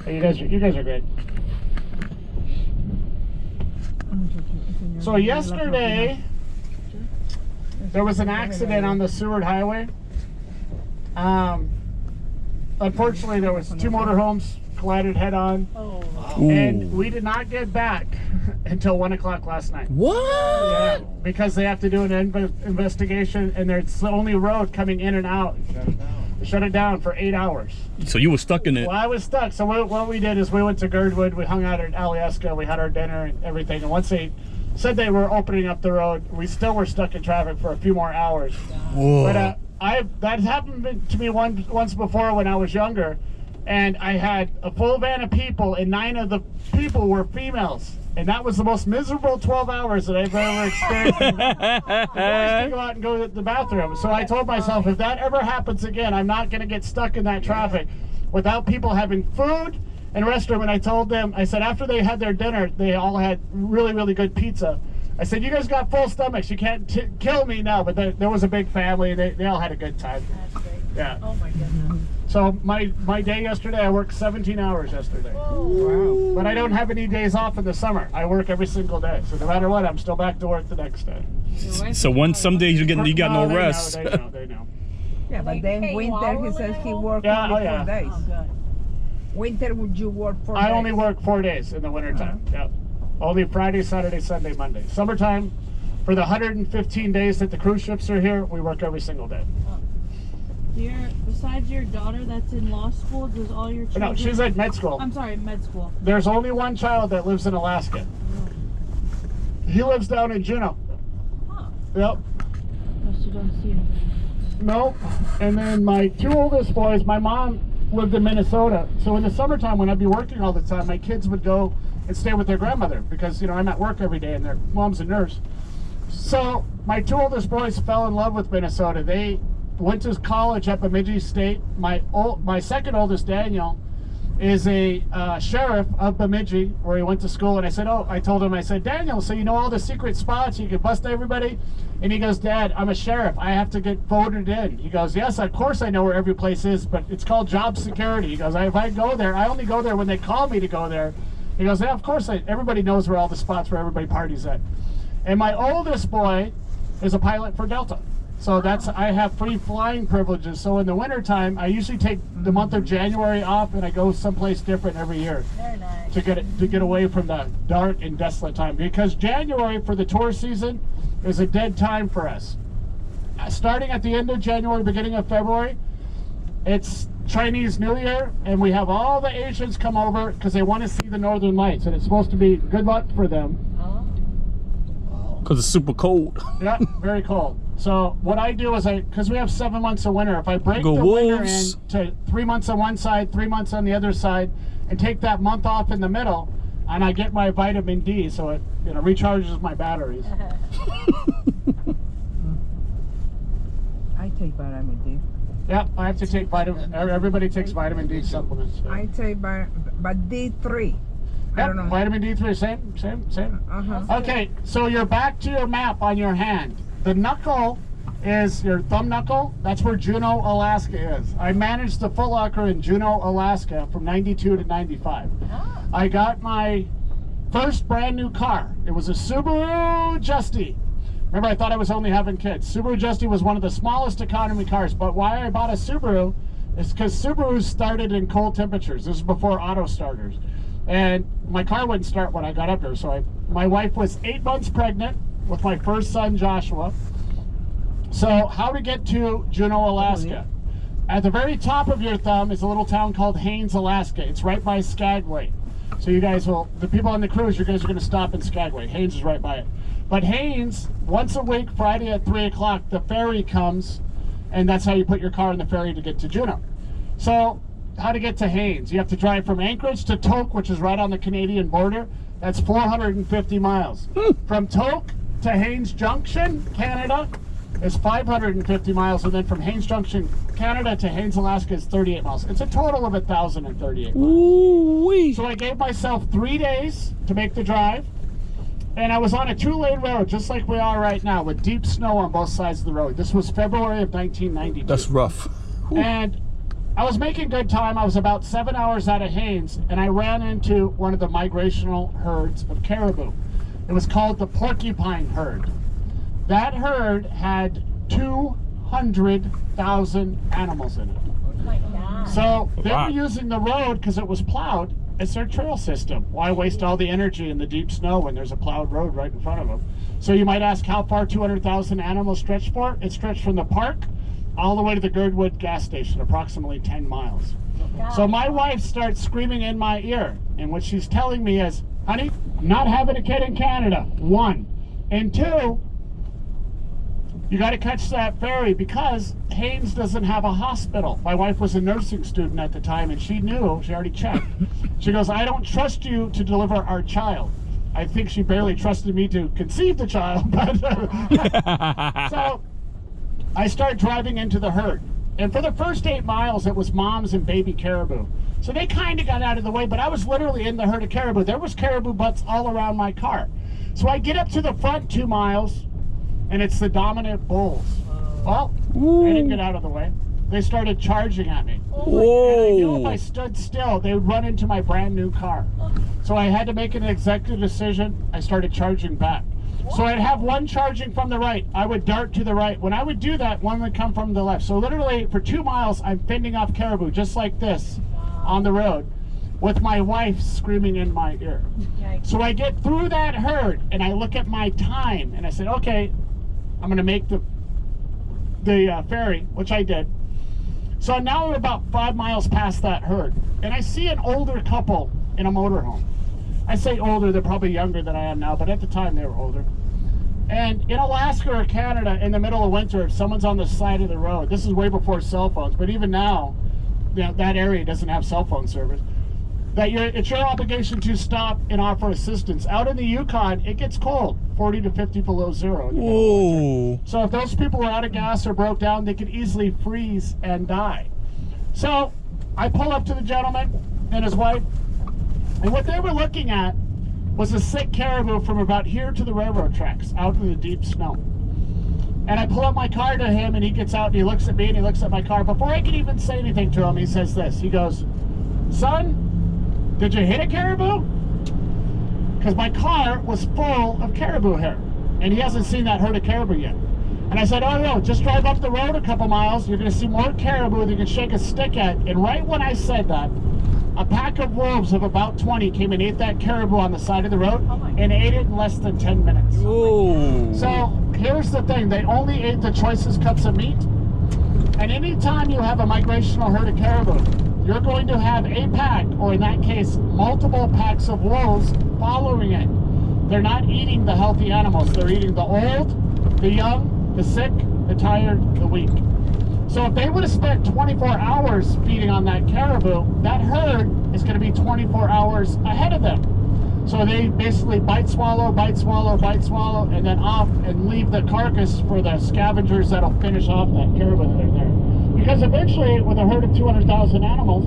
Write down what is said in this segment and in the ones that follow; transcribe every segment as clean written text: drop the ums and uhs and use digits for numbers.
You guys are great. So yesterday, there was an accident on the Seward Highway. Unfortunately, there was 2 motorhomes collided head-on, and we did not get back until 1 o'clock last night. What? Yeah, because they have to do an investigation, and it's the only road coming in and out. Shut it down for 8 hours. So you were stuck in it? Well, I was stuck. So what we did is we went to Girdwood, we hung out at Alyeska, we had our dinner and everything, and once they said they were opening up the road, we still were stuck in traffic for a few more hours. Whoa. But that happened to me once before when I was younger, and I had a full van of people, and 9 of the people were females, and that was the most miserable 12 hours that I've ever experienced. The boys can go out and go to the bathroom. So I told myself, if that ever happens again, I'm not going to get stuck in that traffic without people having food and restroom. And I told them, I said, after they had their dinner, they all had really, really good pizza. I said, you guys got full stomachs. You can't kill me now. But there was a big family. They all had a good time. That's great. Yeah. Oh my goodness. So my day yesterday, I worked 17 hours yesterday. Oh, wow. But I don't have any days off in the summer. I work every single day. So no matter what, I'm still back to work the next day. So some days you got no rest. They know. Yeah, but then winter, he says he works only 4 days. Oh, good. Winter, would you work 4 days? I only work 4 days in the wintertime. Yep. Only Friday, Saturday, Sunday, Monday. Summertime, for the 115 days that the cruise ships are here, we work every single day. Besides your daughter that's in law school, does all your children... No, she's at med school. I'm sorry, med school. There's only one child that lives in Alaska. He lives down in Juneau. Huh. Yep. So you don't see anything. Nope. And then my 2 oldest boys, my mom lived in Minnesota. So in the summertime when I'd be working all the time, my kids would go and stay with their grandmother because, I'm at work every day and their mom's a nurse. So my 2 oldest boys fell in love with Minnesota. They went to college at Bemidji State. My second oldest, Daniel, is a sheriff of Bemidji, where he went to school. And I told him, I said, Daniel, so you know all the secret spots, you can bust everybody? And he goes, Dad, I'm a sheriff, I have to get voted in. He goes, yes, of course I know where every place is, but it's called job security. He goes, if I go there, I only go there when they call me to go there. He goes, yeah, of course, everybody knows where all the spots where everybody parties at. And my oldest boy is a pilot for Delta. So I have free flying privileges. So in the wintertime, I usually take the month of January off and I go someplace different every year. Very nice. To get away from the dark and desolate time. Because January for the tour season is a dead time for us. Starting at the end of January, beginning of February, it's Chinese New Year, and we have all the Asians come over because they want to see the Northern Lights, and it's supposed to be good luck for them. Because it's super cold. Yeah, very cold. So what I do is because we have 7 months of winter, if I break the winter into 3 months on one side, 3 months on the other side, and take that month off in the middle, and I get my vitamin D, so it recharges my batteries. I take vitamin D. Yeah, I have to take vitamin. Everybody takes vitamin D supplements. I take but D3. I don't know. Vitamin D3, same. Okay, so you're back to your map on your hand. The knuckle is your thumb knuckle. That's where Juneau, Alaska is. I managed the Foot Locker in Juneau, Alaska from 92 to 95. I got my first brand new car. It was a Subaru Justy. Remember, I thought I was only having kids. Subaru Justy was one of the smallest economy cars, but why I bought a Subaru is because Subarus started in cold temperatures. This is before auto starters. And my car wouldn't start when I got up here. So my wife was 8 months pregnant with my first son, Joshua. So how to get to Juneau, Alaska? At the very top of your thumb is a little town called Haines, Alaska. It's right by Skagway. So you guys the people on the cruise, you guys are going to stop in Skagway. Haines is right by it. But Haines, once a week, Friday at 3 o'clock, the ferry comes, and that's how you put your car in the ferry to get to Juneau. So how to get to Haines? You have to drive from Anchorage to Tok, which is right on the Canadian border. That's 450 miles. From Tok to Haines Junction, Canada, is 550 miles, and then from Haines Junction, Canada to Haines, Alaska is 38 miles. It's a total of 1,038 miles. Ooh-wee. So I gave myself 3 days to make the drive, and I was on a 2-lane road, just like we are right now, with deep snow on both sides of the road. This was February of 1992. That's rough. And I was making good time. I was about 7 hours out of Haines, and I ran into one of the migrational herds of caribou. It was called the porcupine herd. That herd had 200,000 animals in it. Oh my God. So they Wow. were using the road because it was plowed as their trail system. Why waste all the energy in the deep snow when there's a plowed road right in front of them? So you might ask how far 200,000 animals stretch for? It stretched from the park all the way to the Girdwood gas station, approximately 10 miles. So my wife starts screaming in my ear, and what she's telling me is, honey, not having a kid in Canada, 1. And 2, you got to catch that ferry because Haines doesn't have a hospital. My wife was a nursing student at the time, and she knew, she already checked. She goes, I don't trust you to deliver our child. I think she barely trusted me to conceive the child. But so I start driving into the herd. And for the first 8 miles, it was moms and baby caribou. So they kind of got out of the way, but I was literally in the herd of caribou. There was caribou butts all around my car. So I get up to the front 2 miles, and it's the dominant bulls. Well, they didn't get out of the way. They started charging at me. And I knew if I Whoa. stood still, they would run into my brand new car. So I had to make an executive decision. I started charging back. So I'd have one charging from the right. I would dart to the right. When I would do that, one would come from the left. So literally for 2 miles, I'm fending off caribou just like this on the road with my wife screaming in my ear. So I get through that herd and I look at my time and I said, okay, I'm going to make the ferry, which I did. So now we're about 5 miles past that herd, and I see an older couple in a motorhome. I say older, they're probably younger than I am now, but at the time they were older. And in Alaska or Canada, in the middle of winter, if someone's on the side of the road, this is way before cell phones, but even now, you know, that area doesn't have cell phone service, that it's your obligation to stop and offer assistance. Out in the Yukon, it gets cold, 40 to 50 below zero. in the middle of winter. Whoa. So if those people were out of gas or broke down, they could easily freeze and die. So I pull up to the gentleman and his wife, and what they were looking at was a sick caribou from about here to the railroad tracks, out in the deep snow. And I pull up my car to him, and he gets out and he looks at me and he looks at my car. Before I can even say anything to him, he says this. He goes, son, did you hit a caribou? Because my car was full of caribou hair, and he hasn't seen that herd of caribou yet. And I said, oh no, just drive up the road a couple miles, you're gonna see more caribou than you can shake a stick at. And right when I said that, a pack of wolves of about 20 came and ate that caribou on the side of the road and ate it in less than 10 minutes. Whoa. So here's the thing, they only ate the choicest cuts of meat. And anytime you have a migrational herd of caribou, you're going to have a pack, or in that case, multiple packs of wolves following it. They're not eating the healthy animals. They're eating the old, the young, the sick, the tired, the weak. So if they would have spent 24 hours feeding on that caribou, that herd is going to be 24 hours ahead of them. So they basically bite, swallow, bite, swallow, bite, swallow, and then off and leave the carcass for the scavengers that'll finish off that caribou that are there. Because eventually, with a herd of 200,000 animals,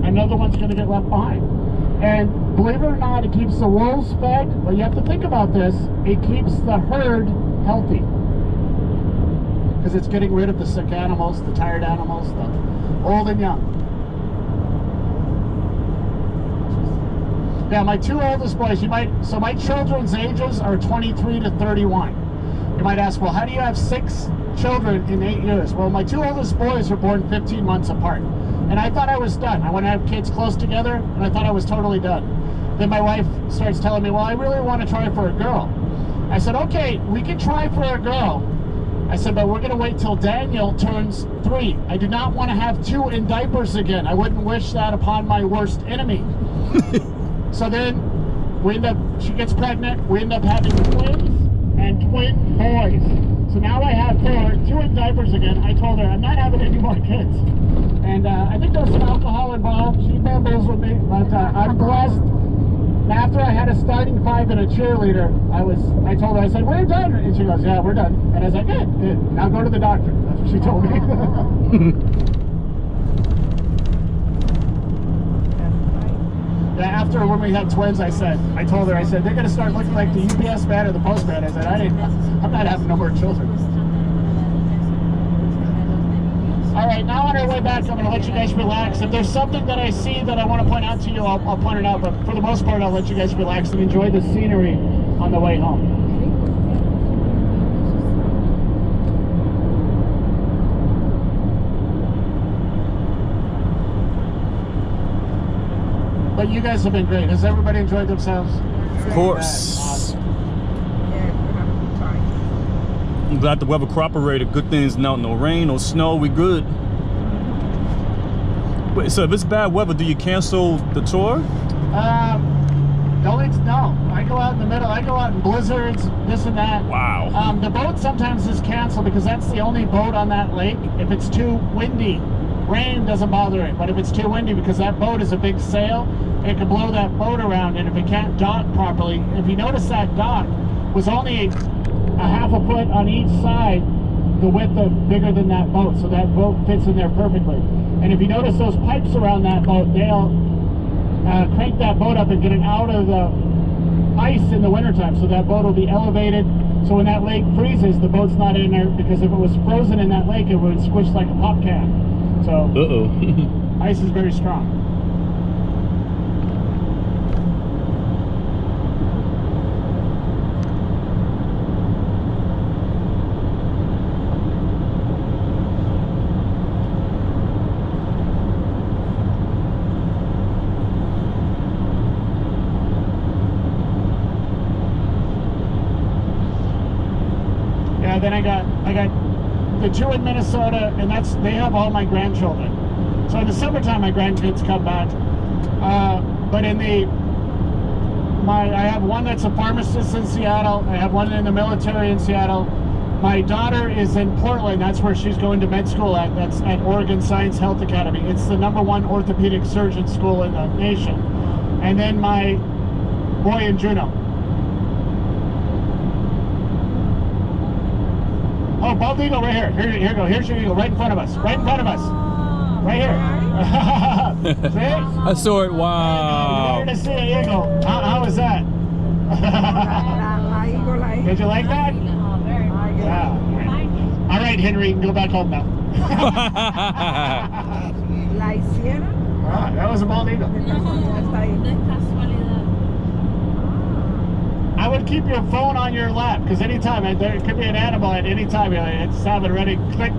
another one's going to get left behind. And believe it or not, it keeps the wolves fed, but you have to think about this, it keeps the herd healthy. Because it's getting rid of the sick animals, the tired animals, the old and young. Yeah, my 2 oldest boys, so my children's ages are 23 to 31. You might ask, well, how do you have 6 children in 8 years? Well, my 2 oldest boys were born 15 months apart. And I thought I was done. I want to have kids close together, and I thought I was totally done. Then my wife starts telling me, well, I really want to try for a girl. I said, okay, we can try for a girl. I said, but we're going to wait till Daniel turns 3. I do not want to have 2 in diapers again. I wouldn't wish that upon my worst enemy. So then she gets pregnant, we end up having twins and twin boys. So now I have 4, 2 in diapers again. I told her I'm not having any more kids. And I think there's some alcohol involved. She bamboozled me, but I'm blessed. After I had a starting 5 and a cheerleader, I told her, I said, we're done. And she goes, yeah, we're done. And I was like, good. Now go to the doctor. That's what she told me. Yeah, after when we had twins, I told her, they're going to start looking like the UPS man or the postman. I said, I'm not having no more children. All right, now on our way back, I'm going to let you guys relax. If there's something that I see that I want to point out to you, I'll point it out. But for the most part, I'll let you guys relax and enjoy the scenery on the way home. But you guys have been great. Has everybody enjoyed themselves? Of course. Yeah, we have a good time. I'm glad the weather cooperated. Good things, no rain, no snow. We good. Wait, so if it's bad weather, do you cancel the tour? No. I go out in the middle. I go out in blizzards, this and that. Wow. The boat sometimes is canceled because that's the only boat on that lake. If it's too windy, rain doesn't bother it. But if it's too windy, because that boat is a big sail, it can blow that boat around. And if it can't dock properly, if you notice that dock was only a half a foot on each side, the width of bigger than that boat, so that boat fits in there perfectly. And if you notice those pipes around that boat, they'll crank that boat up and get it out of the ice in the wintertime, so that boat will be elevated. So when that lake freezes, the boat's not in there, because if it was frozen in that lake, it would squish like a pop can. So ice is very strong. Then I got the two in Minnesota, and they have all my grandchildren. So in the summertime, my grandkids come back. But I have one that's a pharmacist in Seattle. I have one in the military in Seattle. My daughter is in Portland. That's where she's going to med school at. That's at Oregon Science Health Academy. It's the #1 orthopedic surgeon school in the nation. And then my boy in Juneau. Oh, bald eagle right here. Here you go. Here's your eagle right in front of us. Right in front of us. Right here. See? I saw it. Wow. You're to see an eagle. How was that? Did you like that? Oh, very nice. Yeah. All right, Henry, you can go back home now. That was a bald eagle. I would keep your phone on your lap, because anytime, there could be an animal at any time, it's have it ready, click,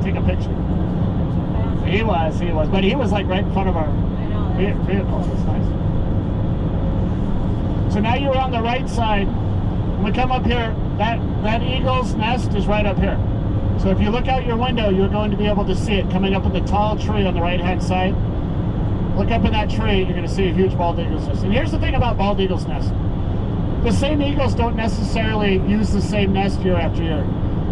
take a picture. He was, but he was like right in front of our vehicle. It's nice. So now you're on the right side. When we come up here, that eagle's nest is right up here. So if you look out your window, you're going to be able to see it coming up in the tall tree on the right-hand side. Look up in that tree, you're going to see a huge bald eagle's nest. And here's the thing about bald eagle's nest. The same eagles don't necessarily use the same nest year after year.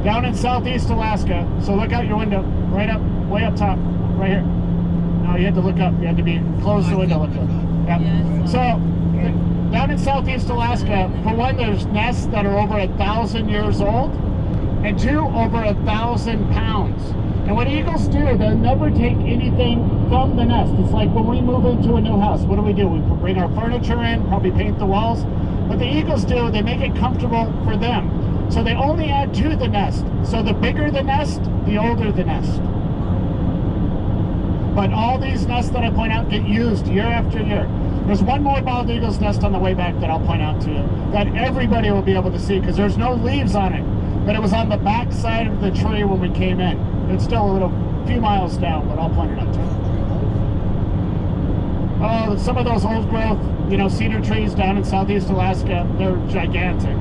Down in southeast Alaska, so look out your window, right up, way up top, right here. No, you had to look up. You had to be close the window. Look up. Yep. So down in southeast Alaska, for one, there's nests that are over 1,000 years old, and two, over 1,000 pounds. And what eagles do, they'll never take anything from the nest. It's like when we move into a new house, what do? We bring our furniture in, probably paint the walls. What the eagles do, they make it comfortable for them. So they only add to the nest. So the bigger the nest, the older the nest. But all these nests that I point out get used year after year. There's one more bald eagle's nest on the way back that I'll point out to you, that everybody will be able to see, because there's no leaves on it. But it was on the back side of the tree when we came in. It's still a few miles down, but I'll point it out to you. Oh, some of those old growth, cedar trees down in southeast Alaska, they're gigantic.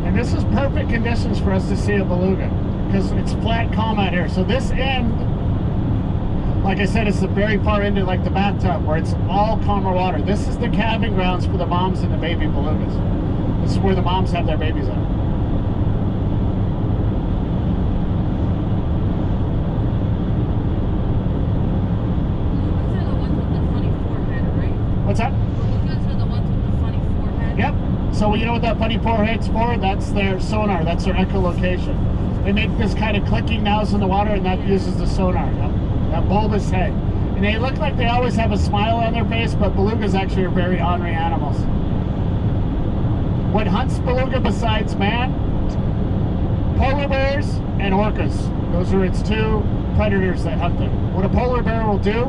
And this is perfect conditions for us to see a beluga, because it's flat, calm out here. So this end, like I said, it's the very far end of like the bathtub, where it's all calmer water. This is the calving grounds for the moms and the baby belugas. This is where the moms have their babies at. What's that? Belugas are the ones with the funny forehead. Yep. So So you know what that funny forehead's for? That's their sonar. That's their echolocation. They make this kind of clicking noise in the water, and that uses the sonar. That bulbous head. And they look like they always have a smile on their face, but belugas actually are very ornery animals. What hunts beluga besides man? Polar bears and orcas. Those are its two predators that hunt them. What a polar bear will do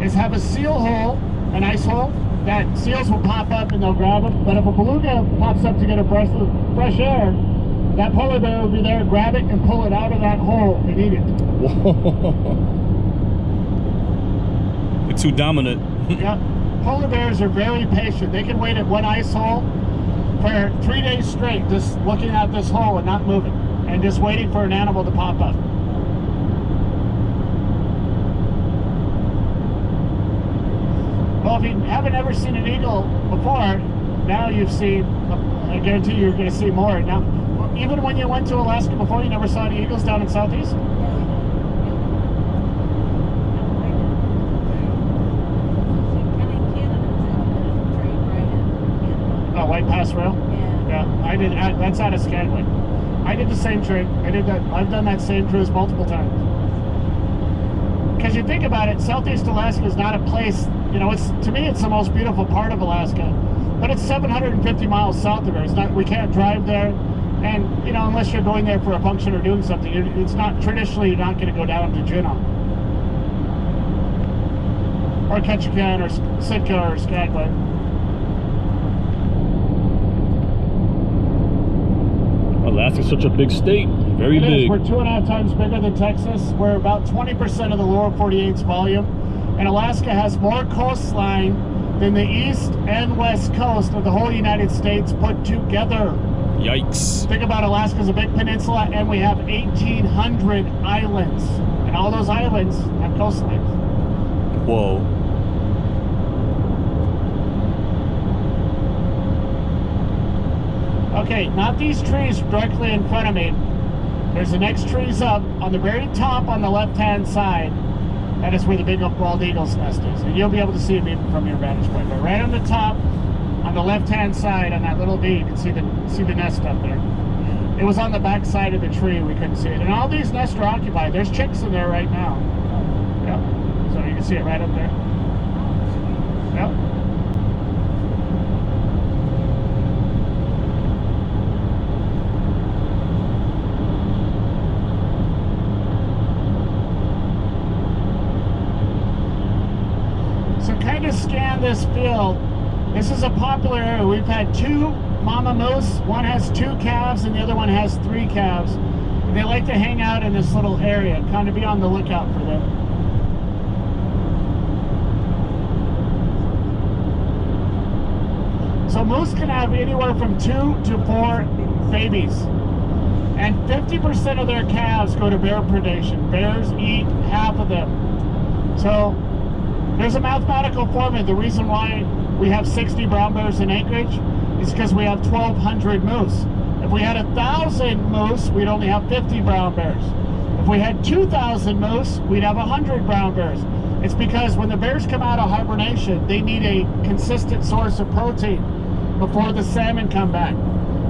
is have a seal hole, an ice hole, that seals will pop up and they'll grab them. But if a beluga pops up to get a breath of fresh air, that polar bear will be there, grab it and pull it out of that hole and eat it. They're too dominant. Yep. Polar bears are very patient. They can wait at one ice hole for 3 days straight, just looking at this hole and not moving, and just waiting for an animal to pop up. Well, if you haven't ever seen an eagle before, now you've seen, I guarantee you're going to see more. Now, even when you went to Alaska before, you never saw any eagles down in Southeast? Oh, White Pass Rail? Yeah, I did. That's out of Skagway. I did the same train. I did that. I've done that same cruise multiple times. Because you think about it, Southeast Alaska is not a place. You know, it's, to me, it's the most beautiful part of Alaska, but it's 750 miles south of there. It's not. We can't drive there, and you know, unless you're going there for a function or doing something, it's not traditionally. You're not going to go down to Juneau or Ketchikan or Sitka or Skagway. Alaska's such a big state, very big. We're 2.5 times bigger than Texas. We're about 20% of the lower 48's volume. And Alaska has more coastline than the east and west coast of the whole United States put together. Yikes. Think about Alaska as a big peninsula, and we have 1,800 islands. And all those islands have coastlines. Whoa. Okay, not these trees directly in front of me. There's the next trees up on the very top on the left-hand side. That is where the big bald eagle's nest is. And you'll be able to see it even from your vantage point. But right on the top, on the left-hand side, on that little V, you can see the nest up there. It was on the back side of the tree. We couldn't see it. And all these nests are occupied. There's chicks in there right now. Yep. So you can see it right up there. Yep. Kind of scan this field. This is a popular area. We've had 2 mama moose. One has 2 calves and the other one has 3 calves. And they like to hang out in this little area. Kind of be on the lookout for them. So moose can have anywhere from 2 to 4 babies. And 50% of their calves go to bear predation. Bears eat half of them. So there's a mathematical formula. The reason why we have 60 brown bears in Anchorage is because we have 1,200 moose. If we had 1,000 moose, we'd only have 50 brown bears. If we had 2,000 moose, we'd have 100 brown bears. It's because when the bears come out of hibernation, they need a consistent source of protein before the salmon come back.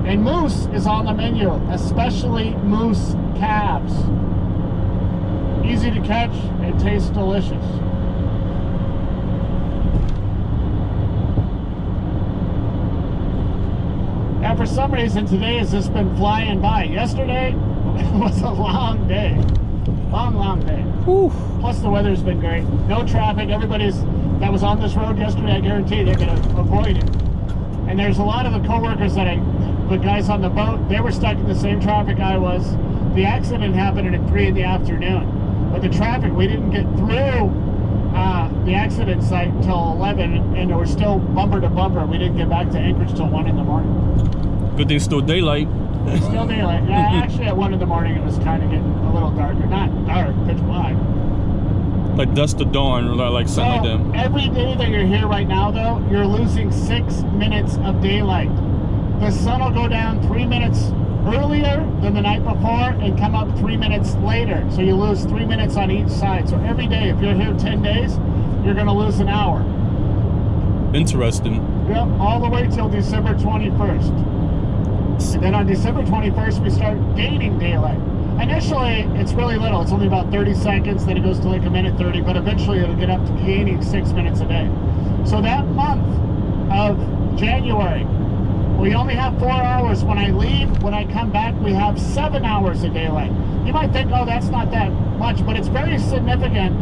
And moose is on the menu, especially moose calves. Easy to catch and tastes delicious. Now, for some reason, today has just been flying by. Yesterday was a long day. Long day. Whew. Plus, the weather's been great. No traffic. Everybody's that was on this road yesterday, I guarantee they're going to avoid it. And there's a lot of the co-workers the guys on the boat, they were stuck in the same traffic I was. The accident happened at 3 in the afternoon. But the traffic, we didn't get through the accident site until 11, and we're still bumper to bumper. We didn't get back to Anchorage till 1 in the morning. Good thing it's still daylight. Still daylight. Yeah, actually at 1 in the morning it was kind of getting a little darker. Not dark, pitch black. Like dusk to dawn, or like something like that. Every day that you're here right now, though, you're losing 6 minutes of daylight. The sun will go down 3 minutes earlier than the night before and come up 3 minutes later. So you lose 3 minutes on each side. So every day, if you're here 10 days, you're going to lose an hour. Interesting. Yep, all the way till December 21st. And then on December 21st, we start gaining daylight. Initially, it's really little. It's only about 30 seconds, then it goes to like a minute 30, but eventually it'll get up to gaining 6 minutes a day. So that month of January, we only have 4 hours. When I leave, when I come back, we have 7 hours of daylight. You might think, oh, that's not that much, but it's very significant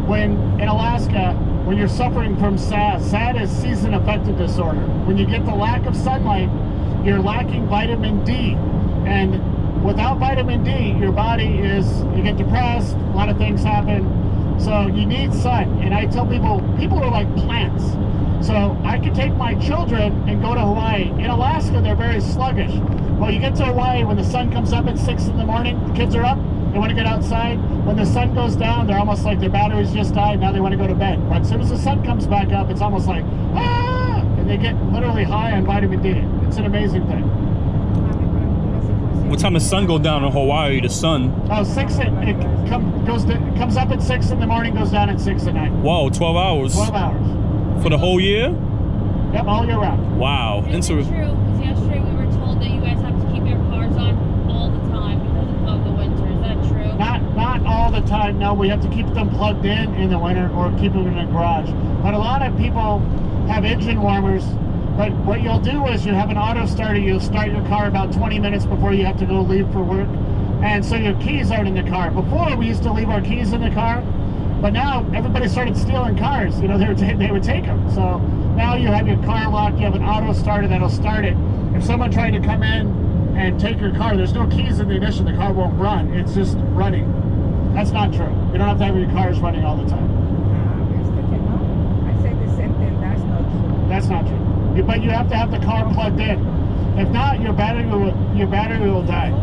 when in Alaska, when you're suffering from SAD. SAD is season affective disorder. When you get the lack of sunlight, you're lacking vitamin D. And without vitamin D, your body you get depressed, a lot of things happen. So you need sun. And I tell people are like plants. So I could take my children and go to Hawaii. In Alaska, they're very sluggish. Well, you get to Hawaii when the sun comes up at 6 in the morning, the kids are up, they want to get outside. When the sun goes down, they're almost like their batteries just died, now they want to go to bed. But as soon as the sun comes back up, it's almost like, ah! And they get literally high on vitamin D. It's an amazing thing. What time does sun go down in Hawaii? The sun? Oh, 6, it comes up at 6 in the morning, goes down at 6 at night. Whoa, 12 hours. 12 hours. For the whole year? Yep, all year round. Wow. Is it true? Because yesterday we were told that you guys have to keep your cars on all the time because of the winter. Is that true? Not all the time. No, we have to keep them plugged in the winter or keep them in the garage. But a lot of people have engine warmers. But what you'll do is you have an auto starter. You'll start your car about 20 minutes before you have to go leave for work. And so your keys aren't in the car. Before, we used to leave our keys in the car. But now everybody started stealing cars. You know, they would take them. So now you have your car locked. You have an auto starter that'll start it. If someone tried to come in and take your car, there's no keys in the ignition. The car won't run. It's just running. That's not true. You don't have to have your cars running all the time. I say the same thing. That's not true. That's not true. But you have to have the car plugged in. If not, your battery will die.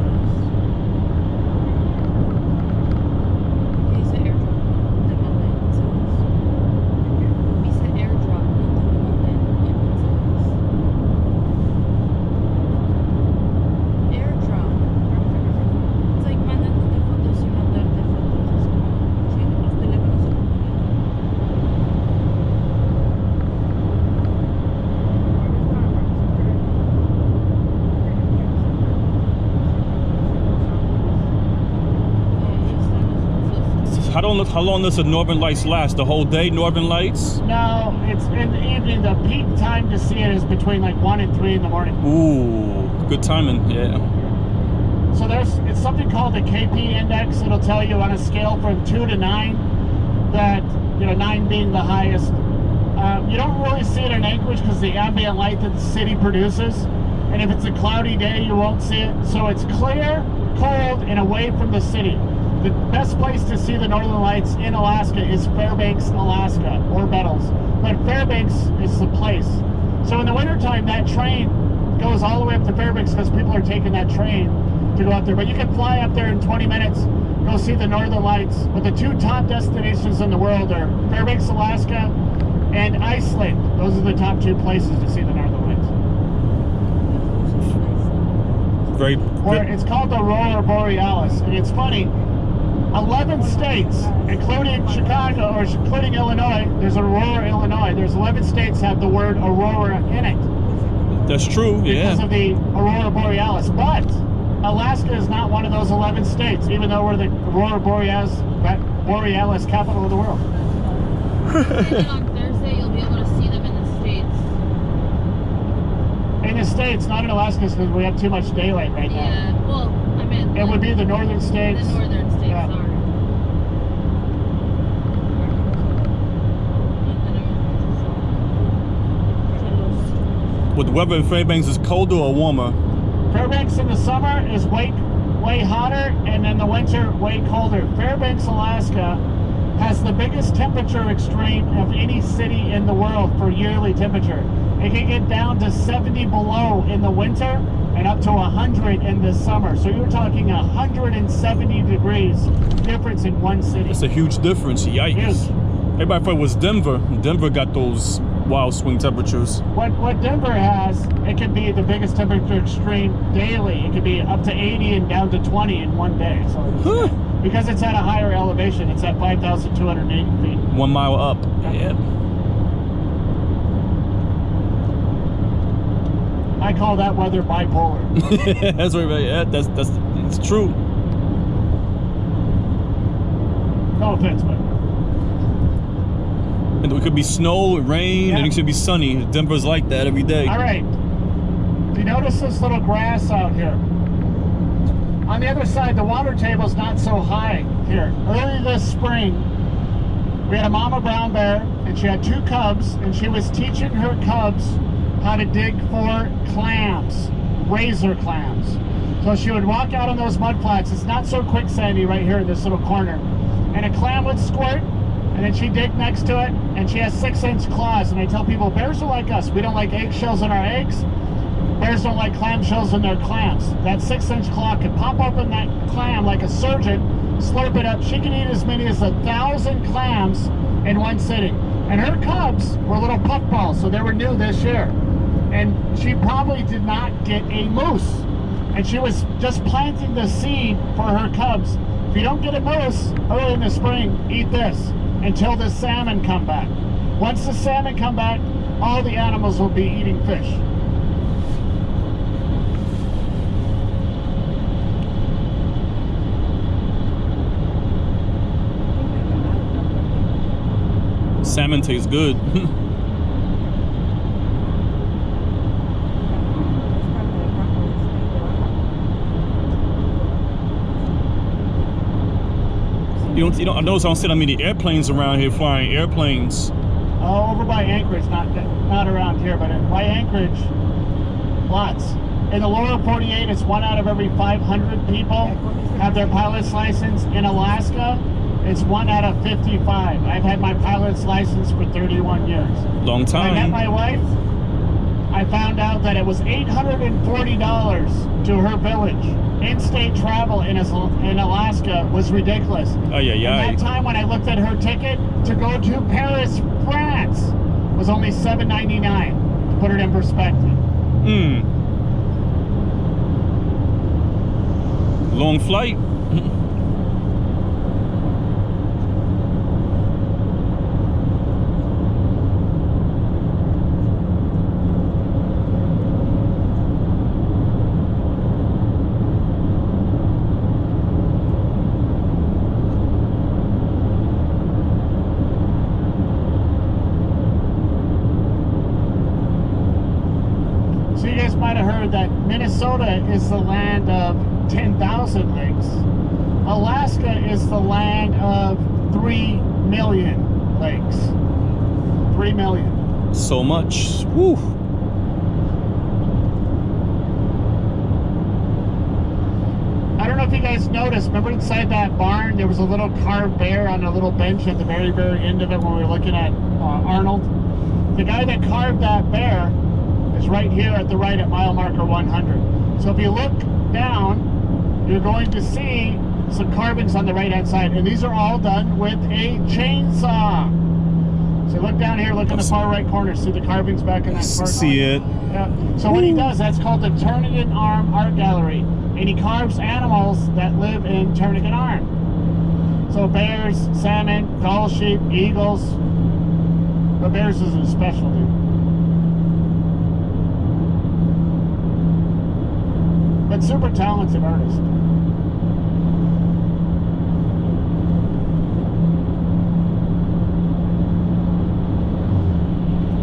How long does the Northern Lights last? The whole day, Northern Lights? No, it's in the evening. The peak time to see it is between like 1 and 3 in the morning. Ooh, good timing, yeah. So it's something called the KP index. It'll tell you on a scale from 2 to 9 that, 9 being the highest. You don't really see it in Anchorage because the ambient light that the city produces. And if it's a cloudy day, you won't see it. So it's clear, cold, and away from the city. The best place to see the Northern Lights in Alaska is Fairbanks, Alaska, or Bettles. But Fairbanks is the place. So in the wintertime, that train goes all the way up to Fairbanks because people are taking that train to go up there. But you can fly up there in 20 minutes, go see the Northern Lights. But the 2 top destinations in the world are Fairbanks, Alaska, and Iceland. Those are the top 2 places to see the Northern Lights. It's called the Aurora Borealis. And it's funny, 11 states, including Chicago, or including Illinois, there's Aurora, Illinois. There's 11 states have the word Aurora in it. That's true, yeah. Because of the Aurora Borealis. But Alaska is not one of those 11 states, even though we're the Aurora Borealis capital of the world. And then on Thursday, you'll be able to see them in the States. In the States, not in Alaska, because we have too much daylight right now. Yeah, well, I meant... It would be the northern states. The northern states, yeah. sorry. With the weather in Fairbanks is colder or warmer? Fairbanks in the summer is way hotter, and in the winter, way colder. Fairbanks, Alaska has the biggest temperature extreme of any city in the world for yearly temperature. It can get down to 70 below in the winter and up to 100 in the summer. So you're talking 170 degrees difference in one city. That's a huge difference, yikes. Huge. Everybody thought it was Denver. Denver got those wild swing temperatures. What Denver has, it could be the biggest temperature extreme daily. It could be up to 80 and down to 20 in one day. So because it's at a higher elevation, it's at 5,280 feet. 1 mile up. Yeah. I call that weather bipolar. That's right. Yeah, that's it's true. No offense, but And it could be snow, rain, and it should be sunny. Denver's like that every day. all right. Do you notice this little grass out here? On the other side, the water table's not so high here. Early this spring, we had a mama brown bear, and she had 2 cubs, and she was teaching her cubs how to dig for clams, razor clams. So she would walk out on those mud flats. It's not so quicksandy right here in this little corner. And a clam would squirt, and then she'd dig next to it, and she has 6-inch claws. And I tell people, bears are like us. We don't like eggshells in our eggs. Bears don't like clamshells in their clams. That 6-inch claw could pop open that clam like a surgeon, slurp it up. She can eat as many as 1,000 clams in one sitting. And her cubs were little puffballs, so they were new this year. And she probably did not get a moose. And she was just planting the seed for her cubs. If you don't get a moose early in the spring, eat this until the salmon come back. Once the salmon come back, all the animals will be eating fish. Salmon tastes good. You don't. I notice I don't see that many airplanes around here flying airplanes. Oh, over by Anchorage, not around here, but by Anchorage, lots. In the lower 48, it's 1 out of every 500 people have their pilot's license. In Alaska, it's 1 out of 55. I've had my pilot's license for 31 years. Long time. When I met my wife, I found out that it was $840 to her village. In-state travel in Alaska was ridiculous. Oh, yeah, yeah. And that time when I looked at her ticket to go to Paris, France, was only $7.99. To put it in perspective. Long flight. So you guys might have heard that Minnesota is the land of 10,000 lakes. Alaska is the land of 3 million lakes. 3 million. So much. Woo. I don't know if you guys noticed, remember inside that barn there was a little carved bear on a little bench at the very, very end of it when we were looking at Arnold? The guy that carved that bear is right here at the right at mile marker 100. So if you look down, you're going to see some carvings on the right hand side, and these are all done with a chainsaw. So look down here, look in the far right corner, see the carvings back in that far corner? See it. Yeah. So what he does, that's called the Turnagain Arm Art Gallery, and he carves animals that live in Turnagain Arm. So bears, salmon, gull sheep, eagles, but bears is a specialty. But super talented artist.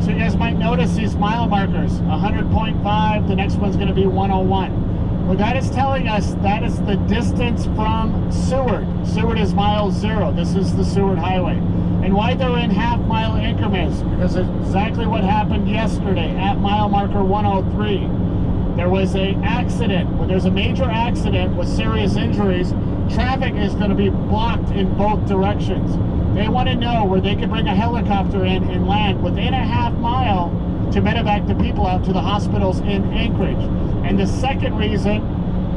So you guys might notice these mile markers, 100.5, the next one's going to be 101. Well, that is telling us that is the distance from Seward. Seward is mile 0. This is the Seward Highway. And why they're in half-mile increments? Because it's exactly what happened yesterday at mile marker 103. There was an accident. When there's a major accident with serious injuries, traffic is going to be blocked in both directions. They want to know where they can bring a helicopter in and land within a half mile to medevac the people out to the hospitals in Anchorage. And the second reason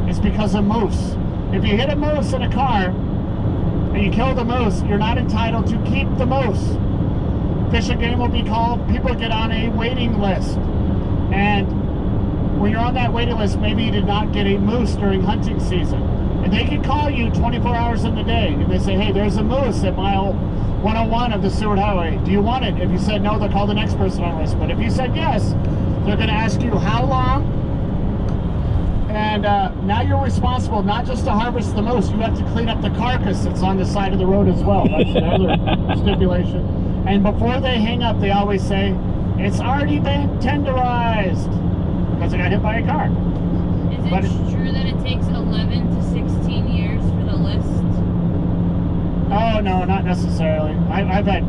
is because of moose. If you hit a moose in a car and you kill the moose, you're not entitled to keep the moose. Fish and Game will be called. People get on a waiting list. And when you're on that waiting list, maybe you did not get a moose during hunting season. And they can call you 24 hours in the day. And they say, hey, there's a moose at mile 101 of the Seward Highway. Do you want it? If you said no, they'll call the next person on the list. But if you said yes, They're going to ask you how long. And now you're responsible not just to harvest the moose, you have to clean up the carcass that's on the side of the road as well. That's another stipulation. And before they hang up, they always say, it's already been tenderized, because it got hit by a car. Is it true that it takes 11 to 16 years for the list? Oh, no, not necessarily. I've had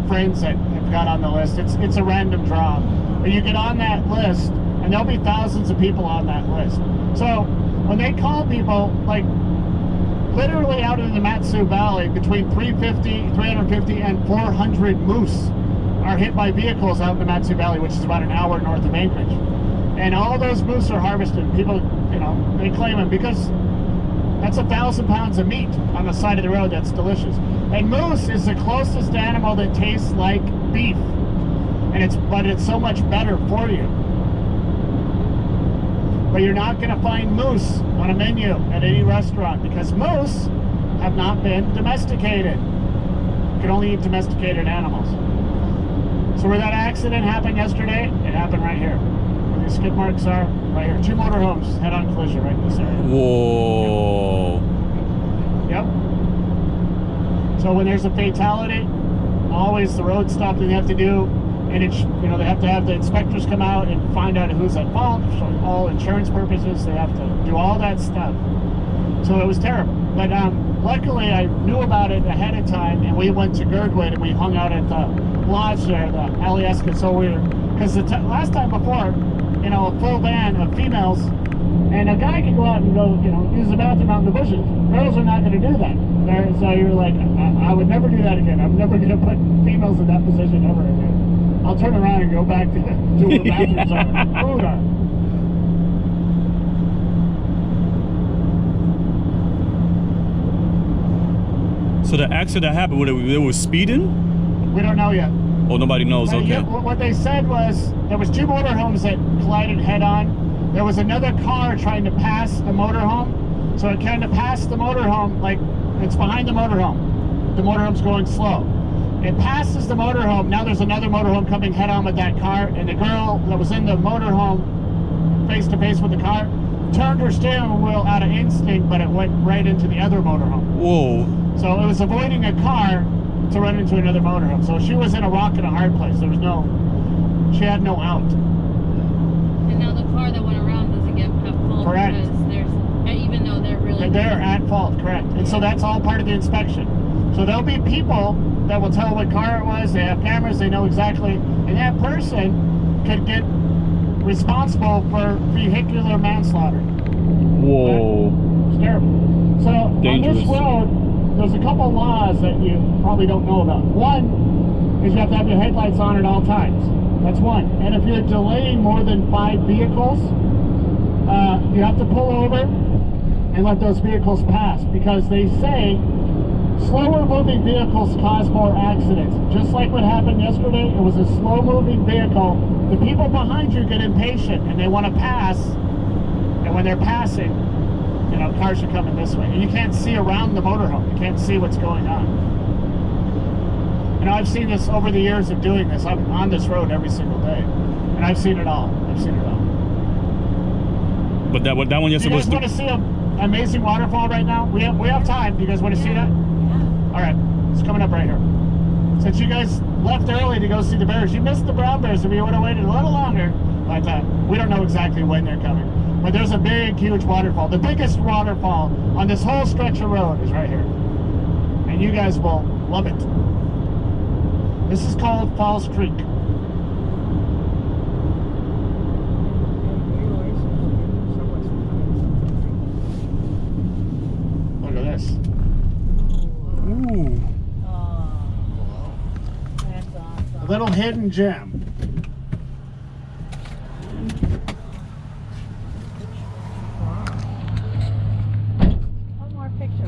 friends that have got on the list. It's a random draw. But you get on that list, and there'll be thousands of people on that list. So when they call people, like literally out in the Matsu Valley, between 350 and 400 moose are hit by vehicles out in the Matsu Valley, which is about an hour north of Anchorage. And all those moose are harvested. People, they claim them because that's 1,000 pounds of meat on the side of the road. That's delicious. And moose is the closest animal that tastes like beef. But it's so much better for you. But you're not going to find moose on a menu at any restaurant because moose have not been domesticated. You can only eat domesticated animals. So where that accident happened yesterday, it happened right here. Where these skid marks are, right here. 2 motorhomes head-on collision right in this area. Whoa. Yep. So when there's a fatality, always the road stop that they have to do, and it's, they have to have the inspectors come out and find out who's at fault for all insurance purposes. They have to do all that stuff. So it was terrible. But luckily I knew about it ahead of time, and we went to Girdwood and we hung out at the lodge there, the Alieska. So because the last time before, a full van of females, and a guy could go out and go, use the bathroom out in the bushes. Girls are not going to do that. So you're like, I would never do that again. I'm never going to put females in that position ever again. I'll turn around and go back to where bathrooms are. Food are. So the accident happened when they were speeding? We don't know yet. Oh, nobody knows. Okay. What they said was there was 2 motorhomes that collided head-on. There was another car trying to pass the motorhome. So it kind of passed the motorhome, like it's behind the motorhome. The motorhome's going slow. It passes the motorhome. Now there's another motorhome coming head-on with that car, and the girl that was in the motorhome face-to-face with the car turned her steering wheel out of instinct, but it went right into the other motorhome. Whoa. So it was avoiding a car to run into another motorhome. So she was in a rock and a hard place. She had no out. And now the car that went around doesn't get at fault. Correct. Because even though they're at fault, correct. And so that's all part of the inspection. So there'll be people that will tell what car it was. They have cameras. They know exactly. And that person could get responsible for vehicular manslaughter. Whoa. It's terrible. So Dangerous. On this road, there's a couple laws that you probably don't know about. One is you have to have your headlights on at all times. That's one. And if you're delaying more than 5 vehicles, you have to pull over and let those vehicles pass, because they say slower moving vehicles cause more accidents. Just like what happened yesterday, it was a slow moving vehicle. The people behind you get impatient and they want to pass, and when they're passing, cars are coming this way, and you can't see around the motorhome. You can't see what's going on. I've seen this over the years of doing this. I'm on this road every single day, and I've seen it all. But that one you're Do you guys supposed want to see an amazing waterfall right now? We have time. Do you guys want to see that? All right, it's coming up right here. Since you guys left early to go see the bears, you missed the brown bears. If you would have waited a little longer, but we don't know exactly when they're coming. But there's a big, huge waterfall. The biggest waterfall on this whole stretch of road is right here. And you guys will love it. This is called Falls Creek. Look at this. Ooh. That's awesome. A little hidden gem.